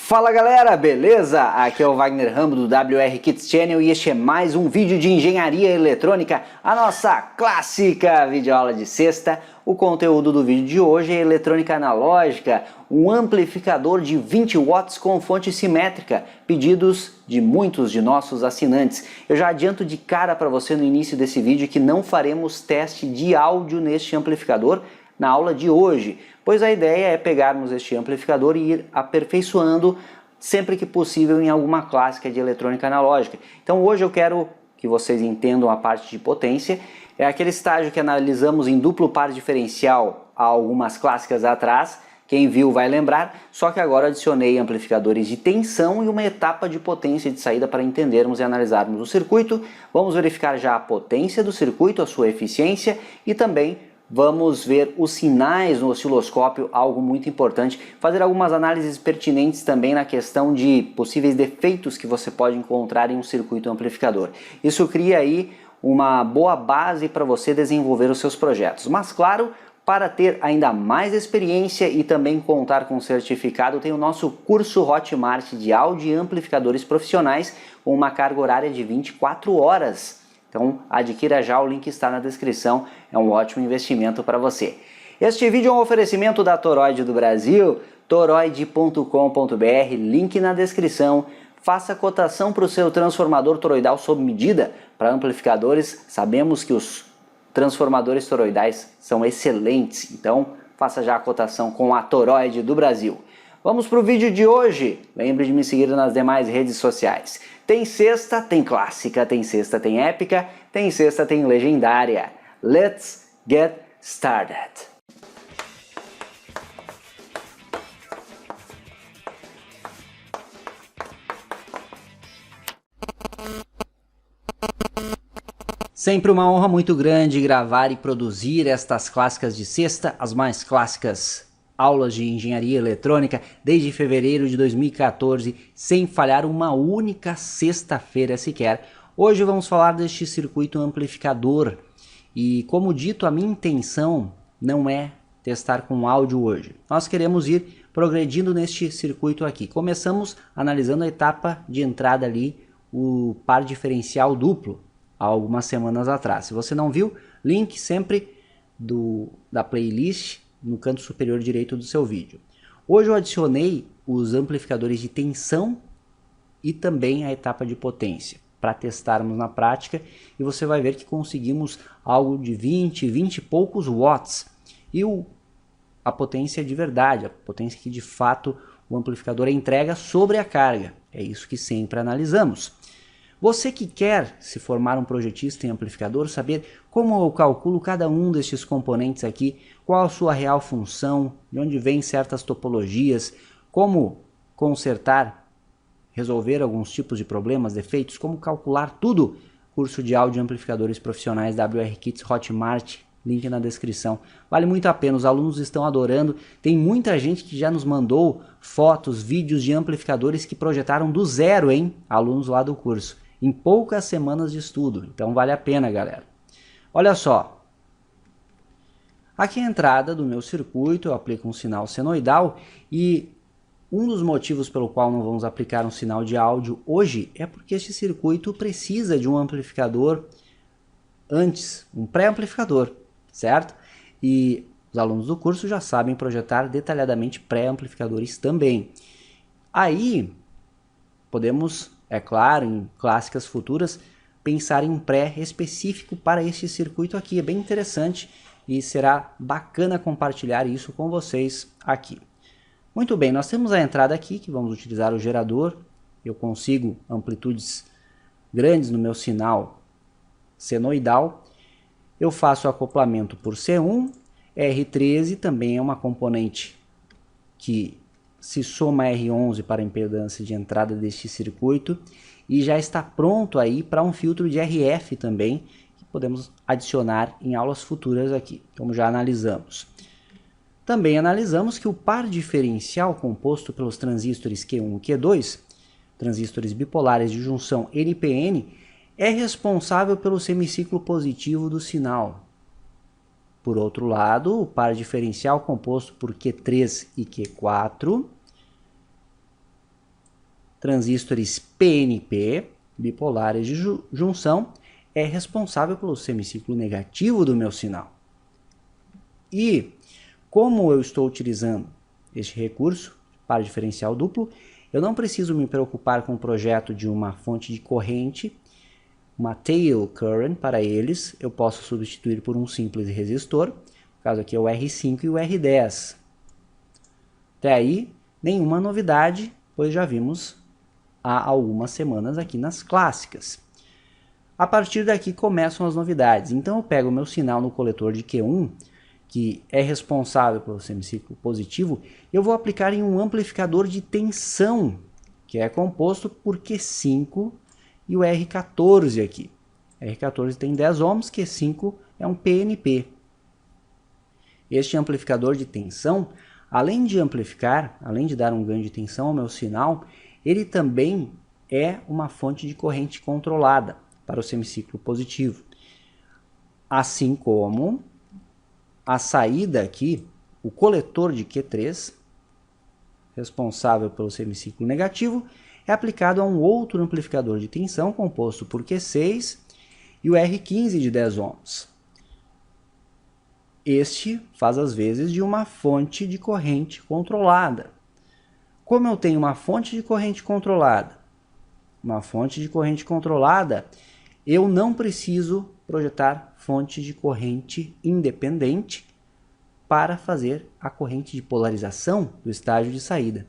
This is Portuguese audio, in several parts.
Fala galera, beleza? Aqui é o Wagner Rambo do WR Kits Channel e este é mais um vídeo de engenharia eletrônica, a nossa clássica videoaula de sexta. O conteúdo do vídeo de hoje é eletrônica analógica, um amplificador de 20 watts com fonte simétrica, pedidos de muitos de nossos assinantes. Eu já adianto de cara para você no início desse vídeo que não faremos teste de áudio neste amplificador na aula de hoje, pois a ideia é pegarmos este amplificador e ir aperfeiçoando sempre que possível em alguma clássica de eletrônica analógica. Então hoje eu quero que vocês entendam a parte de potência, é aquele estágio que analisamos em duplo par diferencial há algumas clássicas atrás, quem viu vai lembrar, só que agora adicionei amplificadores de tensão e uma etapa de potência de saída para entendermos e analisarmos o circuito. Vamos verificar já a potência do circuito, a sua eficiência e também vamos ver os sinais no osciloscópio, algo muito importante, fazer algumas análises pertinentes também na questão de possíveis defeitos que você pode encontrar em um circuito amplificador. Isso cria aí uma boa base para você desenvolver os seus projetos. Mas claro, para ter ainda mais experiência e também contar com certificado, tem o nosso curso Hotmart de áudio e amplificadores profissionais com uma carga horária de 24 horas. Então adquira já, o link está na descrição, é um ótimo investimento para você. Este vídeo é um oferecimento da Toroid do Brasil, toroid.com.br, link na descrição. Faça cotação para o seu transformador toroidal sob medida para amplificadores. Sabemos que os transformadores toroidais são excelentes, então faça já a cotação com a Toroid do Brasil. Vamos para o vídeo de hoje. Lembre de me seguir nas demais redes sociais. Tem sexta, tem clássica, tem sexta, tem épica, tem sexta, tem legendária. Let's get started! Sempre uma honra muito grande gravar e produzir estas clássicas de sexta, as mais clássicas aulas de engenharia eletrônica desde fevereiro de 2014, sem falhar uma única sexta-feira sequer. Hoje vamos falar deste circuito amplificador e, como dito, a minha intenção não é testar com áudio hoje. Nós queremos ir progredindo neste circuito aqui. Começamos analisando a etapa de entrada ali, o par diferencial duplo, há algumas semanas atrás. Se você não viu, link sempre da playlist no canto superior direito do seu vídeo. Hoje eu adicionei os amplificadores de tensão e também a etapa de potência para testarmos na prática e você vai ver que conseguimos algo de 20 e poucos watts e a potência de verdade, a potência que de fato o amplificador entrega sobre a carga. É isso que sempre analisamos. Você que quer se formar um projetista em amplificador, saber como eu calculo cada um destes componentes aqui, qual a sua real função, de onde vêm certas topologias, como consertar, resolver alguns tipos de problemas, defeitos, como calcular tudo, curso de áudio e amplificadores profissionais WR Kits Hotmart, link na descrição. Vale muito a pena, os alunos estão adorando, tem muita gente que já nos mandou fotos, vídeos de amplificadores que projetaram do zero, hein? Alunos lá do curso, em poucas semanas de estudo, então vale a pena, galera. Olha só, aqui é a entrada do meu circuito, eu aplico um sinal senoidal e um dos motivos pelo qual não vamos aplicar um sinal de áudio hoje é porque este circuito precisa de um amplificador antes, um pré-amplificador, certo? E os alunos do curso já sabem projetar detalhadamente pré-amplificadores também. Aí podemos, é claro, em clássicas futuras, pensar em um pré específico para este circuito aqui. É bem interessante e será bacana compartilhar isso com vocês aqui. Muito bem, nós temos a entrada aqui que vamos utilizar o gerador. Eu consigo amplitudes grandes no meu sinal senoidal. Eu faço o acoplamento por C1, R13 também é uma componente que se soma a R11 para a impedância de entrada deste circuito e já está pronto aí para um filtro de RF também, que podemos adicionar em aulas futuras aqui, como já analisamos. Também analisamos que o par diferencial composto pelos transistores Q1 e Q2, transistores bipolares de junção NPN, é responsável pelo semiciclo positivo do sinal. Por outro lado, o par diferencial composto por Q3 e Q4 transistores PNP, bipolares de junção, é responsável pelo semiciclo negativo do meu sinal. E como eu estou utilizando este recurso, par diferencial duplo, eu não preciso me preocupar com o projeto de uma fonte de corrente, uma tail current para eles, eu posso substituir por um simples resistor, no caso aqui é o R5 e o R10. Até aí, nenhuma novidade, pois já vimos há algumas semanas aqui nas clássicas. A partir daqui começam as novidades. Então eu pego o meu sinal no coletor de Q1, que é responsável pelo semiciclo positivo, eu vou aplicar em um amplificador de tensão, que é composto por Q5 e o R14 aqui. R14 tem 10 ohms, Q5 é um PNP. Este amplificador de tensão, além de amplificar, além de dar um ganho de tensão ao meu sinal, ele também é uma fonte de corrente controlada para o semiciclo positivo. Assim como a saída aqui, o coletor de Q3, responsável pelo semiciclo negativo, é aplicado a um outro amplificador de tensão composto por Q6 e o R15 de 10 ohms. Este faz as vezes de uma fonte de corrente controlada. Como eu tenho uma fonte de corrente controlada, eu não preciso projetar fonte de corrente independente para fazer a corrente de polarização do estágio de saída.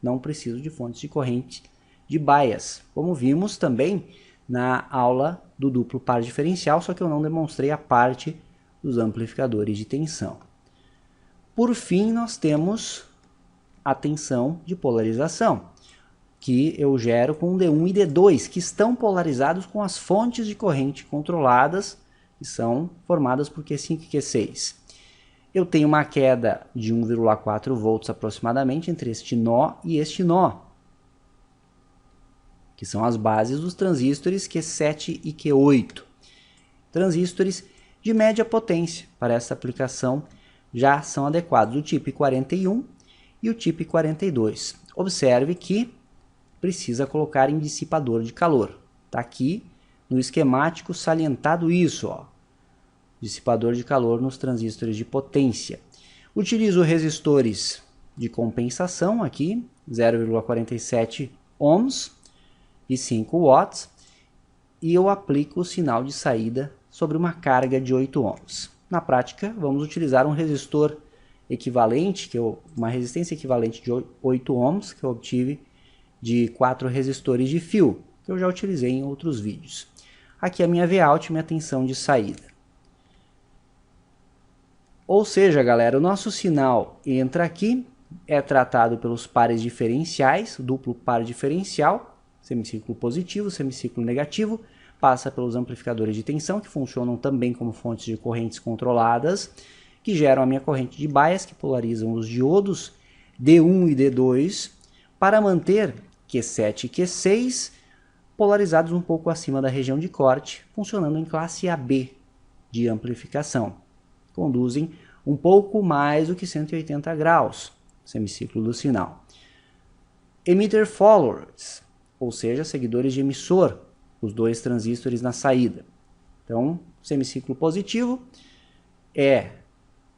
Não preciso de fontes de corrente de bias, como vimos também na aula do duplo par diferencial, só que eu não demonstrei a parte dos amplificadores de tensão. Por fim, nós temos a tensão de polarização, que eu gero com D1 e D2, que estão polarizados com as fontes de corrente controladas, que são formadas por Q5 e Q6. Eu tenho uma queda de 1,4 volts aproximadamente entre este nó e este nó, que são as bases dos transistores Q7 e Q8. Transistores de média potência para essa aplicação já são adequados, o tipo 41 e o tipo 42. Observe que precisa colocar em dissipador de calor. Está aqui no esquemático salientado isso, ó. Dissipador de calor nos transistores de potência. Utilizo resistores de compensação aqui, 0,47 ohms e 5 watts, e eu aplico o sinal de saída sobre uma carga de 8 ohms. Na prática, vamos utilizar um resistor equivalente, uma resistência equivalente de 8 ohms, que eu obtive de 4 resistores de fio, que eu já utilizei em outros vídeos. Aqui a minha Vout, minha tensão de saída. Ou seja, galera, o nosso sinal entra aqui, é tratado pelos pares diferenciais, duplo par diferencial, semiciclo positivo, semiciclo negativo, passa pelos amplificadores de tensão, que funcionam também como fontes de correntes controladas, que geram a minha corrente de bias, que polarizam os diodos D1 e D2, para manter Q7 e Q6 polarizados um pouco acima da região de corte, funcionando em classe AB de amplificação. Conduzem um pouco mais do que 180 graus, semiciclo do sinal. Emitter followers, ou seja, seguidores de emissor, os dois transistores na saída. Então, semiciclo positivo é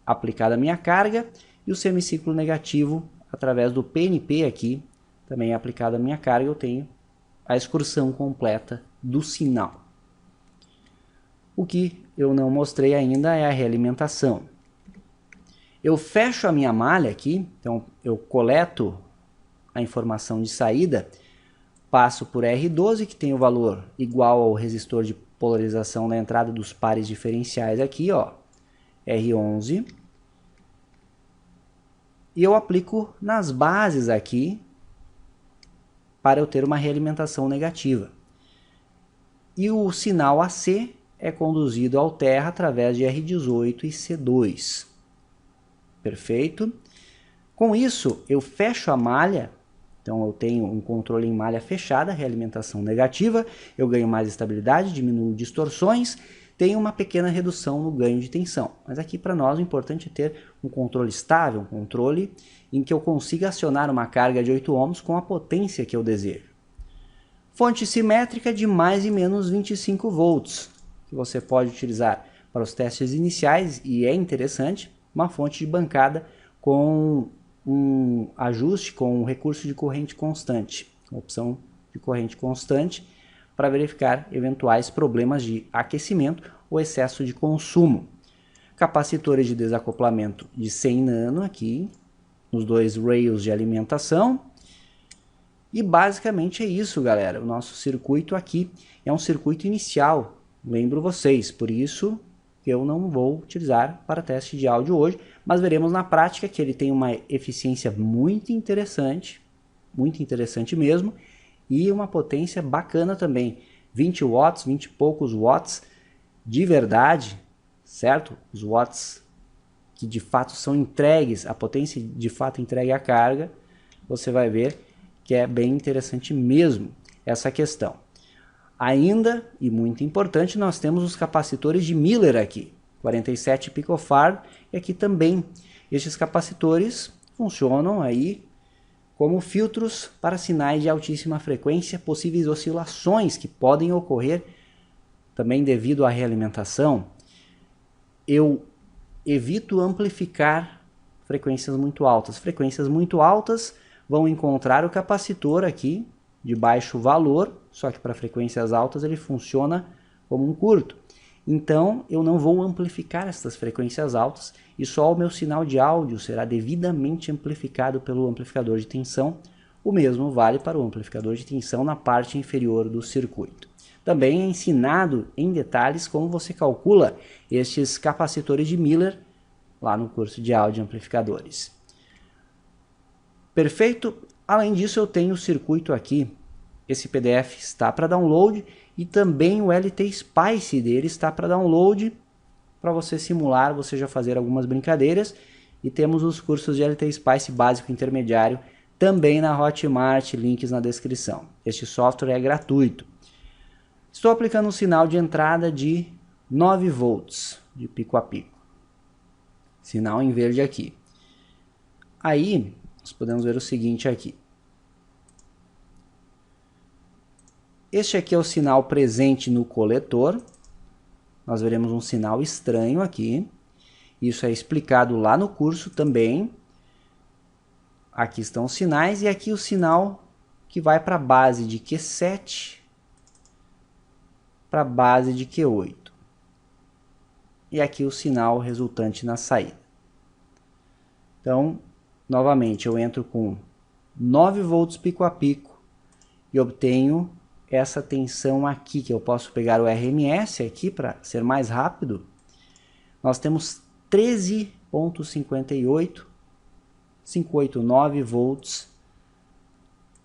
aplicada a minha carga, e o semiciclo negativo, através do PNP aqui, também é aplicada a minha carga, eu tenho a excursão completa do sinal. O que eu não mostrei ainda é a realimentação. Eu fecho a minha malha aqui, então eu coleto a informação de saída, passo por R12, que tem o valor igual ao resistor de polarização na entrada dos pares diferenciais aqui, ó, R11. E eu aplico nas bases aqui, para eu ter uma realimentação negativa. E o sinal AC é conduzido ao terra através de R18 e C2. Perfeito? Com isso, eu fecho a malha, então eu tenho um controle em malha fechada, realimentação negativa, eu ganho mais estabilidade, diminuo distorções, tenho uma pequena redução no ganho de tensão. Mas aqui para nós o importante é ter um controle estável, um controle em que eu consiga acionar uma carga de 8 ohms com a potência que eu desejo. Fonte simétrica de mais e menos 25 volts, que você pode utilizar para os testes iniciais, e é interessante, uma fonte de bancada com um ajuste com um recurso de corrente constante, opção de corrente constante, para verificar eventuais problemas de aquecimento ou excesso de consumo. Capacitores de desacoplamento de 100 nano aqui, nos dois rails de alimentação. E basicamente é isso, galera. O nosso circuito aqui é um circuito inicial, lembro vocês, por isso que eu não vou utilizar para teste de áudio hoje, mas veremos na prática que ele tem uma eficiência muito interessante mesmo, e uma potência bacana também, 20 watts, 20 e poucos watts de verdade, certo? Os watts que de fato são entregues, a potência de fato entregue à carga, você vai ver que é bem interessante mesmo essa questão. Ainda, e muito importante, nós temos os capacitores de Miller aqui, 47 picofarad, e aqui também. Estes capacitores funcionam aí como filtros para sinais de altíssima frequência, possíveis oscilações que podem ocorrer também devido à realimentação. Eu evito amplificar frequências muito altas. Frequências muito altas vão encontrar o capacitor aqui de baixo valor, só que para frequências altas ele funciona como um curto. Então eu não vou amplificar essas frequências altas e só o meu sinal de áudio será devidamente amplificado pelo amplificador de tensão. O mesmo vale para o amplificador de tensão na parte inferior do circuito. Também é ensinado em detalhes como você calcula estes capacitores de Miller lá no curso de áudio amplificadores. Perfeito? Além disso, eu tenho o circuito aqui. Esse PDF está para download e também o LT Spice dele está para download para você simular, você já fazer algumas brincadeiras. E temos os cursos de LT Spice básico e intermediário também na Hotmart, links na descrição. Este software é gratuito. Estou aplicando um sinal de entrada de 9 volts de pico a pico. Sinal em verde aqui. Aí nós podemos ver o seguinte aqui. Este aqui é o sinal presente no coletor. Nós veremos um sinal estranho aqui. Isso é explicado lá no curso também. Aqui estão os sinais e aqui o sinal que vai para a base de Q7 para a base de Q8. E aqui o sinal resultante na saída. Então, novamente, eu entro com 9 volts pico a pico e obtenho essa tensão aqui, que eu posso pegar o RMS aqui para ser mais rápido. Nós temos 13.589 volts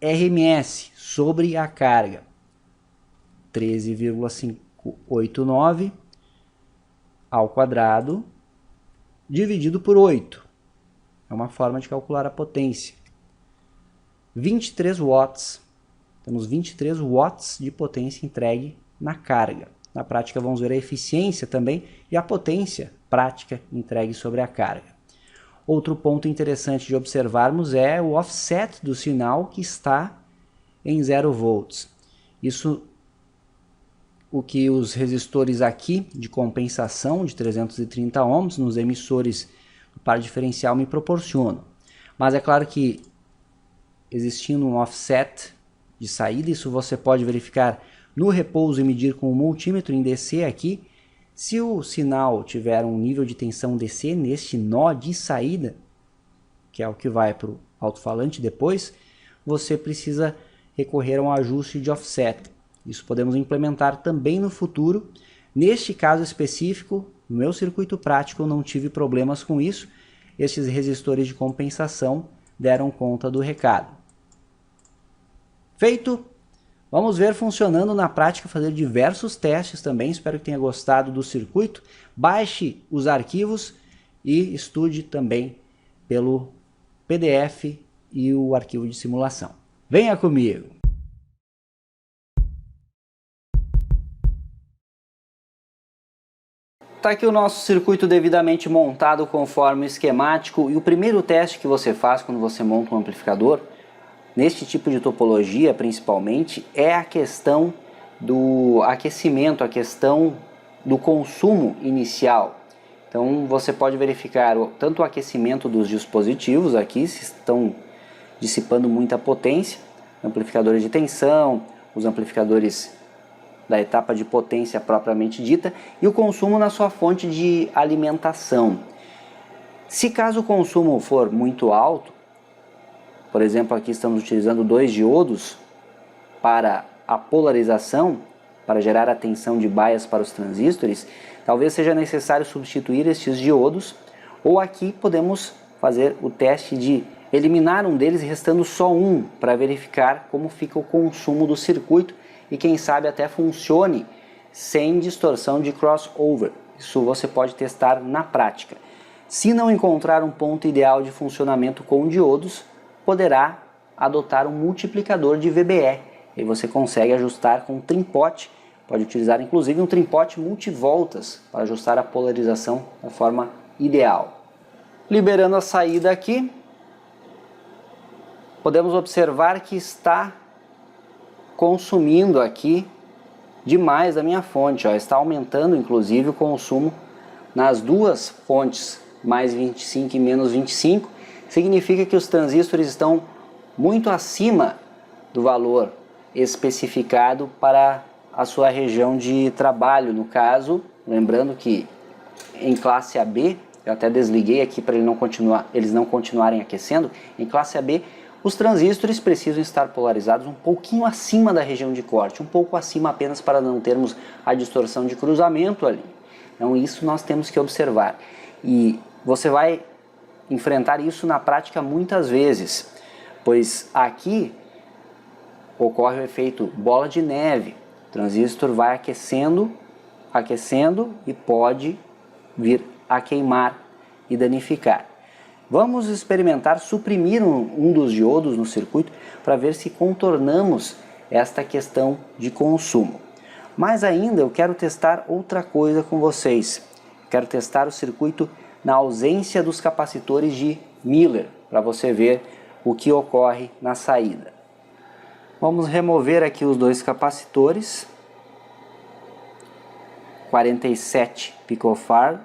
RMS sobre a carga. 13,589 ao quadrado dividido por 8. É uma forma de calcular a potência. 23 watts. Temos 23 watts de potência entregue na carga. Na prática vamos ver a eficiência também e a potência prática entregue sobre a carga. Outro ponto interessante de observarmos é o offset do sinal que está em 0 volts. Isso o que os resistores aqui de compensação de 330 ohms nos emissores do par diferencial me proporcionam. Mas é claro que existindo um offset de saída, isso você pode verificar no repouso e medir com o multímetro em DC aqui. Se o sinal tiver um nível de tensão DC neste nó de saída, que é o que vai para o alto-falante depois, você precisa recorrer a um ajuste de offset. Isso podemos implementar também no futuro. Neste caso específico, no meu circuito prático, eu não tive problemas com isso. Estes resistores de compensação deram conta do recado. Feito! Vamos ver funcionando na prática, fazer diversos testes também. Espero que tenha gostado do circuito. Baixe os arquivos e estude também pelo PDF e o arquivo de simulação. Venha comigo! Está aqui o nosso circuito devidamente montado conforme o esquemático, e o primeiro teste que você faz quando você monta um amplificador, neste tipo de topologia principalmente, é a questão do aquecimento, a questão do consumo inicial. Então você pode verificar tanto o aquecimento dos dispositivos aqui, se estão dissipando muita potência, amplificadores de tensão, os amplificadores da etapa de potência propriamente dita, e o consumo na sua fonte de alimentação. Se caso o consumo for muito alto, por exemplo, aqui estamos utilizando 2 diodos para a polarização, para gerar a tensão de bias para os transistores, talvez seja necessário substituir estes diodos, ou aqui podemos fazer o teste de eliminar um deles, restando só um, para verificar como fica o consumo do circuito e quem sabe até funcione sem distorção de crossover. Isso você pode testar na prática. Se não encontrar um ponto ideal de funcionamento com diodos, poderá adotar um multiplicador de VBE. E você consegue ajustar com um trimpote, pode utilizar inclusive um trimpote multivoltas para ajustar a polarização da forma ideal. Liberando a saída aqui, podemos observar que está consumindo aqui demais a minha fonte, ó. Está aumentando inclusive o consumo nas duas fontes, mais 25 e menos 25, significa que os transistores estão muito acima do valor especificado para a sua região de trabalho. No caso, lembrando que em classe AB, eu até desliguei aqui para eles não continuarem aquecendo, em classe AB os transistores precisam estar polarizados um pouquinho acima da região de corte, um pouco acima apenas para não termos a distorção de cruzamento ali. Então isso nós temos que observar, e você vai enfrentar isso na prática muitas vezes, pois aqui ocorre o efeito bola de neve. O transistor vai aquecendo e pode vir a queimar e danificar. Vamos experimentar suprimir um dos diodos no circuito para ver se contornamos esta questão de consumo. Mas ainda eu quero testar outra coisa com vocês. Quero testar o circuito na ausência dos capacitores de Miller, para você ver o que ocorre na saída. Vamos remover aqui os dois capacitores, 47 picofarad.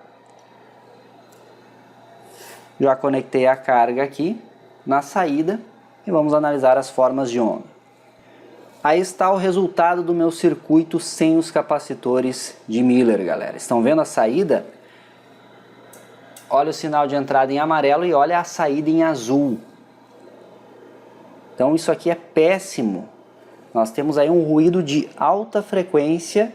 Já conectei a carga aqui na saída e vamos analisar as formas de onda. Aí está o resultado do meu circuito sem os capacitores de Miller, galera. Estão vendo a saída? Olha o sinal de entrada em amarelo e olha a saída em azul. Então isso aqui é péssimo. Nós temos aí um ruído de alta frequência,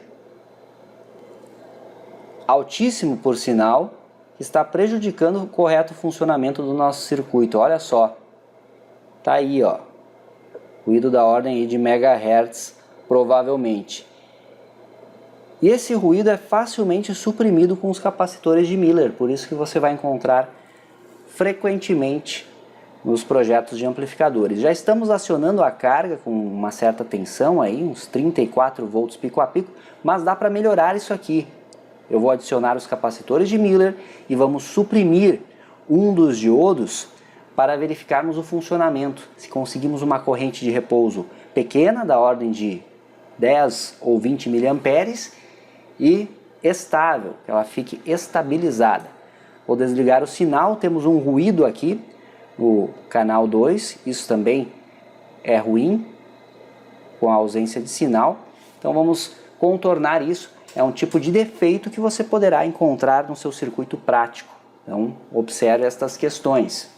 altíssimo por sinal, que está prejudicando o correto funcionamento do nosso circuito. Olha só, tá aí, ó, ruído da ordem aí de megahertz, provavelmente. E esse ruído é facilmente suprimido com os capacitores de Miller, por isso que você vai encontrar frequentemente nos projetos de amplificadores. Já estamos acionando a carga com uma certa tensão aí, uns 34 volts pico a pico, mas dá para melhorar isso aqui. Eu vou adicionar os capacitores de Miller e vamos suprimir um dos diodos para verificarmos o funcionamento. Se conseguimos uma corrente de repouso pequena, da ordem de 10 ou 20 mA, e estável, que ela fique estabilizada. Vou desligar o sinal, temos um ruído aqui no canal 2, isso também é ruim, com a ausência de sinal. Então vamos contornar isso. É um tipo de defeito que você poderá encontrar no seu circuito prático. Então, observe estas questões.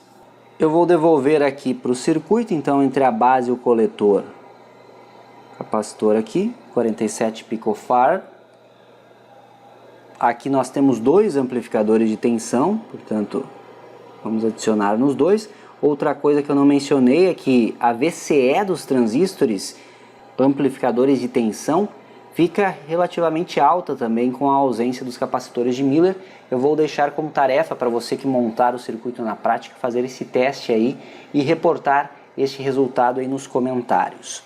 Eu vou devolver aqui para o circuito, então, entre a base e o coletor. Capacitor aqui, 47 picofarad. Aqui nós temos dois amplificadores de tensão, portanto, vamos adicionar nos dois. Outra coisa que eu não mencionei é que a VCE dos transistores, amplificadores de tensão, fica relativamente alta também com a ausência dos capacitores de Miller. Eu vou deixar como tarefa para você que montar o circuito na prática, fazer esse teste aí e reportar este resultado aí nos comentários.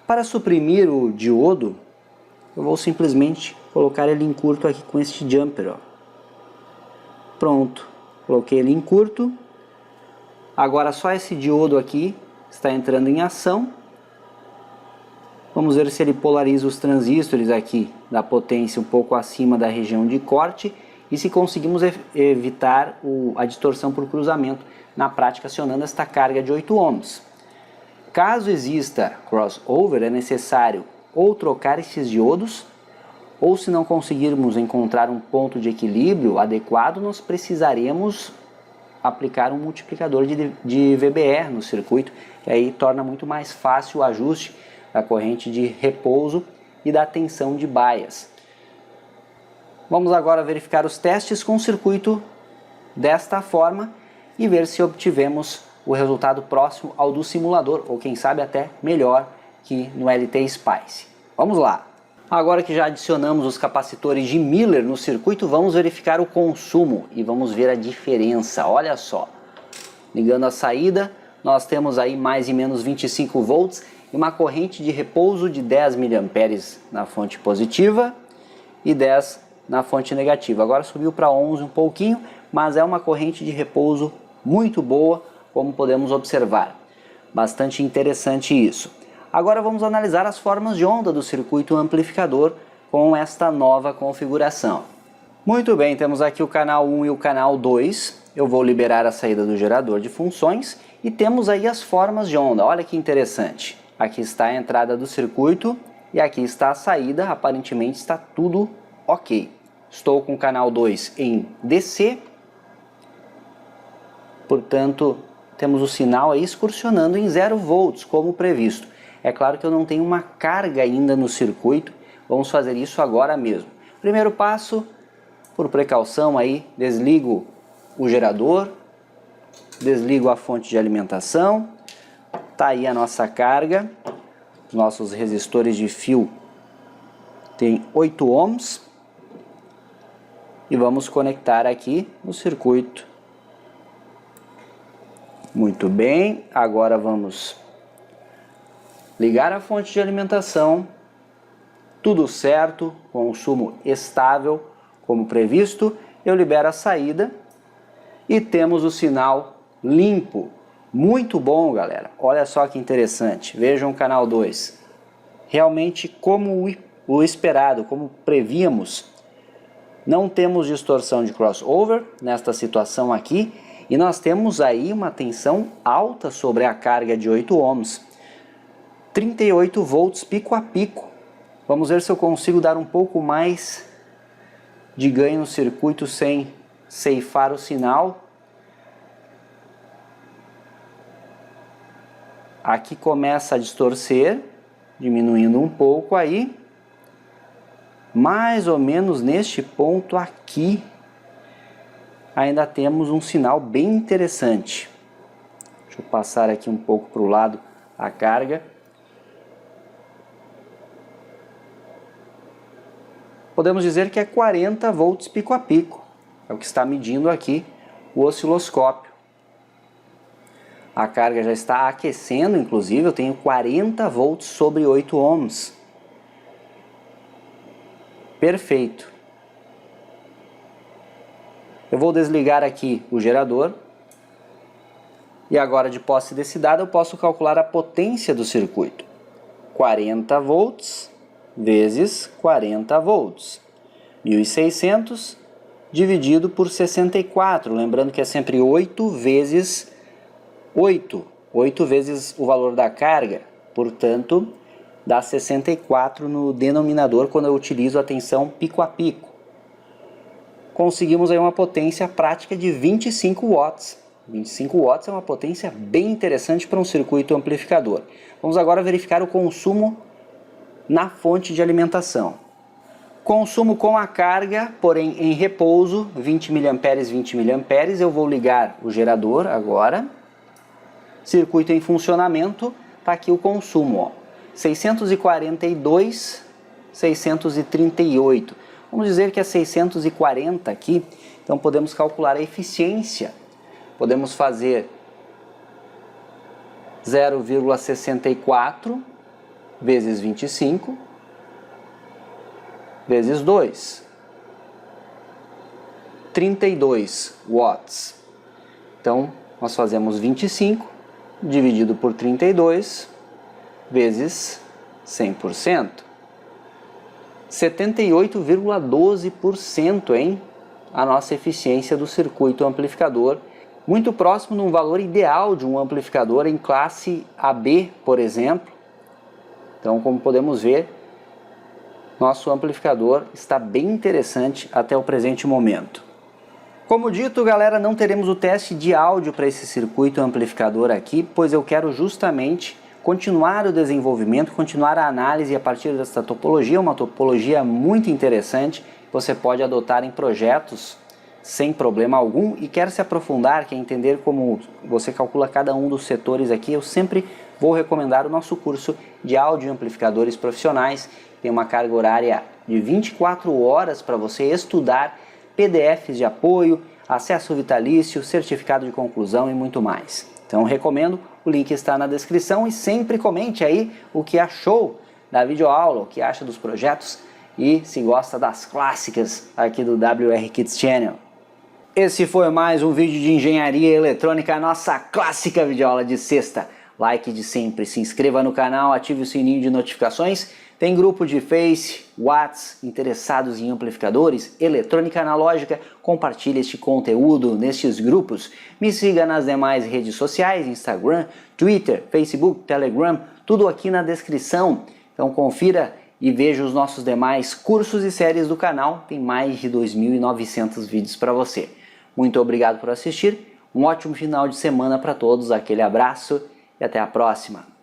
Para suprimir o diodo, eu vou simplesmente colocar ele em curto aqui com este jumper, ó. Pronto, coloquei ele em curto. Agora só esse diodo aqui está entrando em ação. Vamos ver se ele polariza os transistores aqui da potência um pouco acima da região de corte e se conseguimos evitar a distorção por cruzamento na prática acionando esta carga de 8 ohms. Caso exista crossover, é necessário ou trocar esses diodos, ou se não conseguirmos encontrar um ponto de equilíbrio adequado, nós precisaremos aplicar um multiplicador de VBE no circuito, que aí torna muito mais fácil o ajuste da corrente de repouso e da tensão de bias. Vamos agora verificar os testes com o circuito desta forma e ver se obtivemos o resultado próximo ao do simulador, ou quem sabe até melhor que no LT Spice. Vamos lá! Agora que já adicionamos os capacitores de Miller no circuito, vamos verificar o consumo e vamos ver a diferença. Olha só, ligando a saída, nós temos aí mais e menos 25 volts e uma corrente de repouso de 10 mA na fonte positiva e 10 na fonte negativa. Agora subiu para 11 um pouquinho, mas é uma corrente de repouso muito boa, como podemos observar. Bastante interessante isso. Agora vamos analisar as formas de onda do circuito amplificador com esta nova configuração. Muito bem, temos aqui o canal 1 e o canal 2. Eu vou liberar a saída do gerador de funções e temos aí as formas de onda. Olha que interessante. Aqui está a entrada do circuito e aqui está a saída. Aparentemente está tudo ok. Estou com o canal 2 em DC. Portanto, temos o sinal aí excursionando em 0 volts, como previsto. É claro que eu não tenho uma carga ainda no circuito, vamos fazer isso agora mesmo. Primeiro passo, por precaução aí, desligo o gerador, desligo a fonte de alimentação, tá aí a nossa carga, os nossos resistores de fio tem 8 ohms e vamos conectar aqui no circuito. Muito bem, agora vamos ligar a fonte de alimentação, tudo certo, consumo estável como previsto, eu libero a saída e temos o sinal limpo, muito bom galera, olha só que interessante, vejam o canal 2, realmente como o esperado, como prevíamos, não temos distorção de crossover nesta situação aqui e nós temos aí uma tensão alta sobre a carga de 8 ohms. 38 volts pico a pico. Vamos ver se eu consigo dar um pouco mais de ganho no circuito sem ceifar o sinal. Aqui começa a distorcer, diminuindo um pouco aí. Mais ou menos neste ponto aqui, ainda temos um sinal bem interessante. Deixa eu passar aqui um pouco para o lado a carga. Podemos dizer que é 40 volts pico a pico, é o que está medindo aqui o osciloscópio. A carga já está aquecendo, inclusive eu tenho 40 volts sobre 8 ohms. Perfeito. Eu vou desligar aqui o gerador. E agora, de posse desse dado, eu posso calcular a potência do circuito. 40 volts vezes 40 volts. 1.600 dividido por 64. Lembrando que é sempre 8 vezes 8. 8 vezes o valor da carga. Portanto, dá 64 no denominador quando eu utilizo a tensão pico a pico. Conseguimos aí uma potência prática de 25 watts. 25 watts é uma potência bem interessante para um circuito amplificador. Vamos agora verificar o consumo na fonte de alimentação. Consumo com a carga, porém em repouso, 20 mA, 20 mA. Eu vou ligar o gerador agora. Circuito em funcionamento, está aqui o consumo, ó. 642, 638. Vamos dizer que é 640 aqui, então podemos calcular a eficiência. Podemos fazer 0,64 vezes 25 vezes 2. 32 watts. Então, nós fazemos 25 dividido por 32 vezes 100%. 78,12%, hein? A nossa eficiência do circuito amplificador, muito próximo de um valor ideal de um amplificador em classe AB, por exemplo. Então, como podemos ver, nosso amplificador está bem interessante até o presente momento. Como dito, galera, não teremos o teste de áudio para esse circuito amplificador aqui, pois eu quero justamente continuar o desenvolvimento, continuar a análise a partir dessa topologia, uma topologia muito interessante, você pode adotar em projetos sem problema algum, e quer se aprofundar, quer entender como você calcula cada um dos setores aqui, eu sempre vou recomendar o nosso curso de áudio e amplificadores profissionais. Tem uma carga horária de 24 horas para você estudar, PDFs de apoio, acesso vitalício, certificado de conclusão e muito mais. Então recomendo, o link está na descrição, e sempre comente aí o que achou da videoaula, o que acha dos projetos e se gosta das clássicas aqui do WR Kids Channel. Esse foi mais um vídeo de engenharia eletrônica, nossa clássica videoaula de sexta. Like de sempre, se inscreva no canal, ative o sininho de notificações. Tem grupo de Face, WhatsApp, interessados em amplificadores, eletrônica analógica, compartilhe este conteúdo nestes grupos. Me siga nas demais redes sociais, Instagram, Twitter, Facebook, Telegram, tudo aqui na descrição. Então confira e veja os nossos demais cursos e séries do canal, tem mais de 2.900 vídeos para você. Muito obrigado por assistir, um ótimo final de semana para todos, aquele abraço e até a próxima.